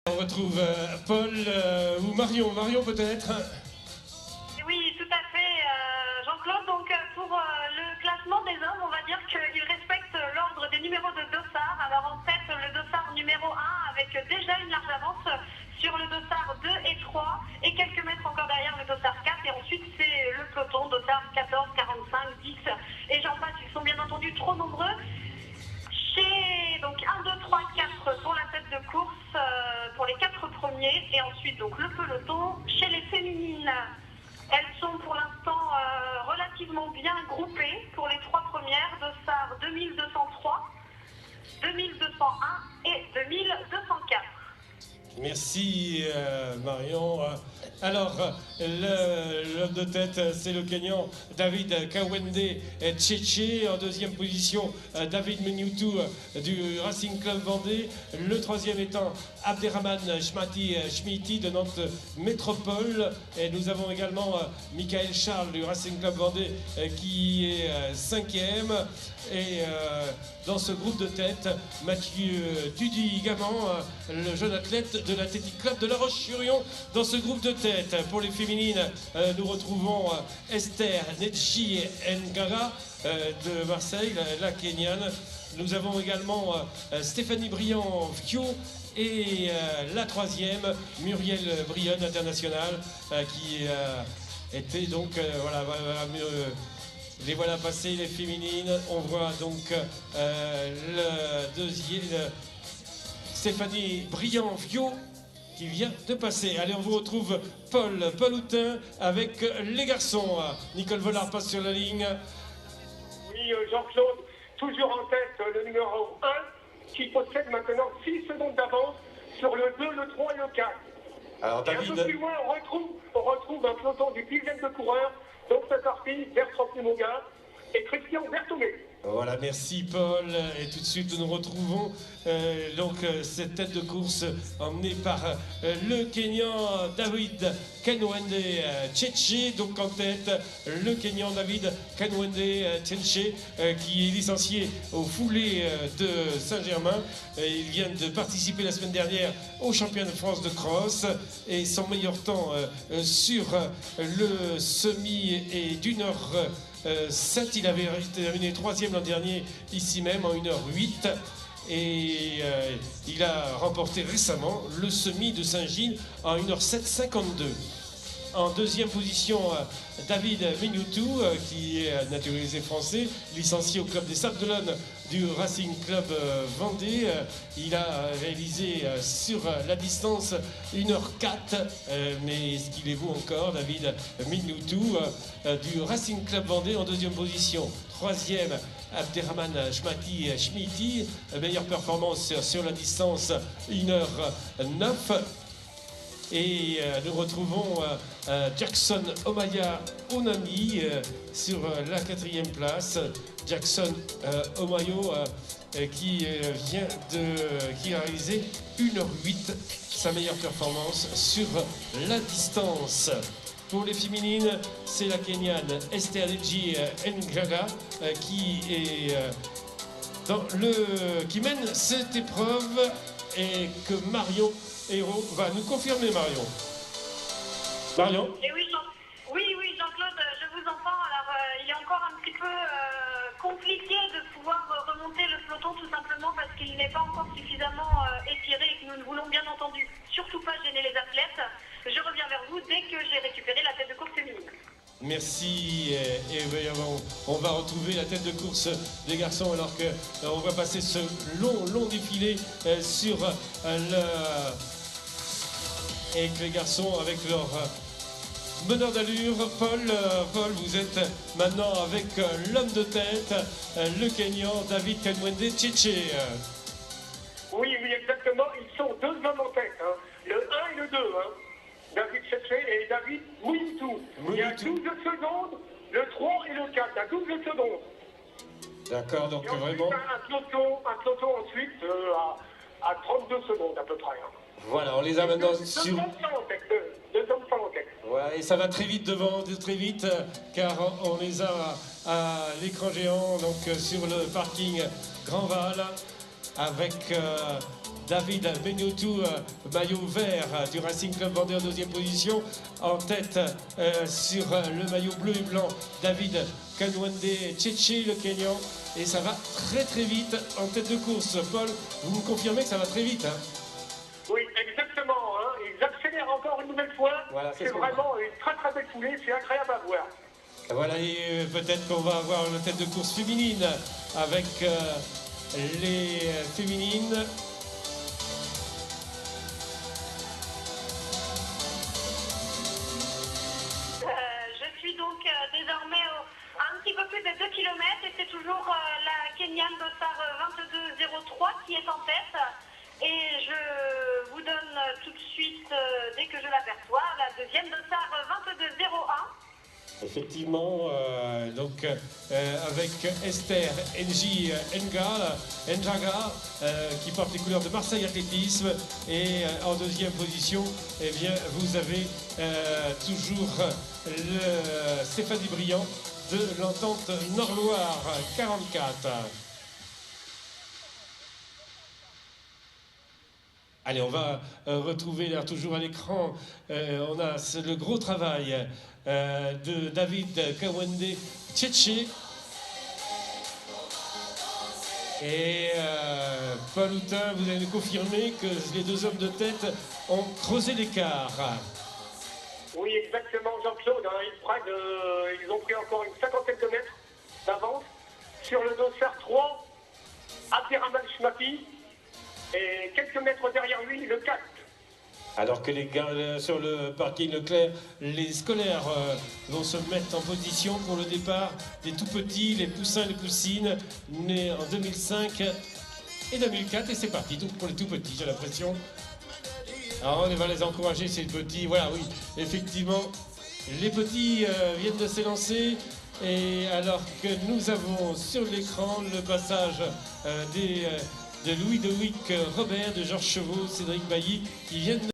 On retrouve Paul ou Marion. Marion peut-être. Oui, tout à fait, Jean-Claude. Donc pour le classement des hommes, on va dire qu'il respecte l'ordre des numéros de dossard. Alors en tête, le dossard numéro 1 avec déjà une large avance sur le dossard 2 et 3 et quelques mètres encore derrière le dossard 4. Et ensuite, c'est le peloton, dossard 14, 45, 10 et j'en passe. Ils sont bien entendu trop nombreux. Donc 1, 2, 3, 4 pour la tête de course, pour les 4 premiers. Et ensuite, donc le peloton. Chez les féminines, elles sont pour l'instant relativement bien groupées. Pour les 3 premières, dossard 2203, 2201 et 2204. Merci Marion. Alors, l'homme de tête, c'est le Kenyan David Kawende Tchétché. En deuxième position, David Menyutu du Racing Club Vendée. Le troisième étant Abderrahman Schmiti de Nantes Métropole. Et nous avons également Michael Charles du Racing Club Vendée qui est cinquième. Et dans ce groupe de tête, Mathieu Tudy-Gaman, le jeune athlète de l'Athletic Club de La Roche-sur-Yon. Dans ce groupe de tête, pour les féminines, nous retrouvons Esther Nedji Ngaga de Marseille, la Kenyane. Nous avons également Stéphanie Briand-Vio et la troisième, Muriel Brionne, internationale, qui était donc, les voilà passer, les féminines. On voit donc le deuxième, Stéphanie Briand-Vio, qui vient de passer. Allez, on vous retrouve Paul Houtin avec les garçons. Nicole Vollard passe sur la ligne. Oui, Jean-Claude, toujours en tête, le numéro 1, qui possède maintenant 6 secondes d'avance sur le 2, le 3 et le 4. Alors, David... Et un peu plus loin, on retrouve un peloton d'une dizaine de coureurs, donc c'est parti, Bertrand Pimoga et Christian Berthomé. Voilà, merci Paul. Et tout de suite, nous retrouvons cette tête de course emmenée par le Kenyan David Kanwende Tchétché. Donc en tête, le Kenyan David Kanwende Tchétché qui est licencié au foulée de Saint-Germain. Il vient de participer la semaine dernière au championnat de France de cross et son meilleur temps sur le semi est d'1h07. Il avait terminé 3e l'an dernier ici même en 1h08 et il a remporté récemment le semi de Saint-Gilles en 1h07,52. En deuxième position, David Menyutu, qui est naturalisé français, licencié au club des Sables d'Olonne du Racing Club Vendée. Il a réalisé sur la distance 1h04, mais est-ce qu'il est vous encore, David Menyutu du Racing Club Vendée en deuxième position. Troisième, Abderrahman Schmiti, meilleure performance sur la distance 1h09. Et nous retrouvons Jackson Omaya Onami sur la 4e place. Jackson Omayo qui a réalisé 1h08, sa meilleure performance sur la distance. Pour les féminines, c'est la Kenyane Esther Nedji Ngaga qui mène cette épreuve et que Marion Hérault va nous confirmer. Marion. Et oui, Jean-Claude, je vous entends. Alors, il est encore un petit peu compliqué de pouvoir remonter le peloton, tout simplement parce qu'il n'est pas encore suffisamment étiré et que nous ne voulons bien entendu surtout pas gêner les athlètes. Je reviens vers vous dès que j'ai récupéré la tête de course féminine. Merci. Et on va retrouver la tête de course des garçons alors qu'on va passer ce long défilé sur et que les garçons avec leur meneur d'allure. Paul, vous êtes maintenant avec l'homme de tête, le Kenyan David Kanwende Tchétché. Oui, exactement. Ils sont 2 hommes en tête, hein. Le 1 et le 2. Hein. David Tchétché et David Menyutu. Il y a 12 secondes, le 3 et le 4. Il y a 12 secondes. D'accord, donc et ensuite, vraiment... Un peloton ensuite à 32 secondes à peu près. Hein. Voilà, on les a maintenant sur... 2 hommes en tête. Ouais, et ça va très vite devant, très vite, car on les a à l'écran géant, donc sur le parking Grandval, avec David Beniotou, maillot vert du Racing Club Vendée en deuxième position. En tête sur le maillot bleu et blanc, David Kanwande Tchétché, le Kenyan. Et ça va très très vite en tête de course. Paul, vous me confirmez que ça va très vite, hein? Oui, exactement. Hein. Ils accélèrent encore une nouvelle fois. Voilà, c'est vraiment une très très belle foulée. C'est agréable à voir. Voilà, et peut-être qu'on va avoir une tête de course féminine avec les féminines. Je suis donc désormais à un petit peu plus de 2 km et c'est toujours la Kenyane Dossard 2203 qui est en tête. Et je vous donne tout de suite, dès que je l'aperçois, la deuxième Dossard 2201. Effectivement, donc avec Esther Nji Njaga qui porte les couleurs de Marseille Athlétisme, et en deuxième position, eh bien, vous avez toujours le Stéphanie Briand de l'Entente Nord-Loire 44. Allez, on va retrouver là, toujours à l'écran, on a le gros travail de David Kanwande Tchétché. Et Paul Houtin, vous allez nous confirmer que les deux hommes de tête ont creusé l'écart. Oui, exactement, Jean-Claude. Hein, ils ont pris encore une cinquantaine de mètres d'avance. Sur le dossard 3, Abderrahmane Chmapi. Et quelques mètres derrière lui, le 4. Alors que les gars sur le parking Leclerc, les scolaires vont se mettre en position pour le départ des tout petits, les poussins et les poussines, nés en 2005 et 2004. Et c'est parti, donc pour les tout petits, j'ai l'impression. Alors on va les encourager, ces petits. Voilà, oui, effectivement, les petits viennent de s'élancer. Et alors que nous avons sur l'écran le passage de Louis de Wick Robert, de Georges Chevaux, Cédric Bailly, qui viennent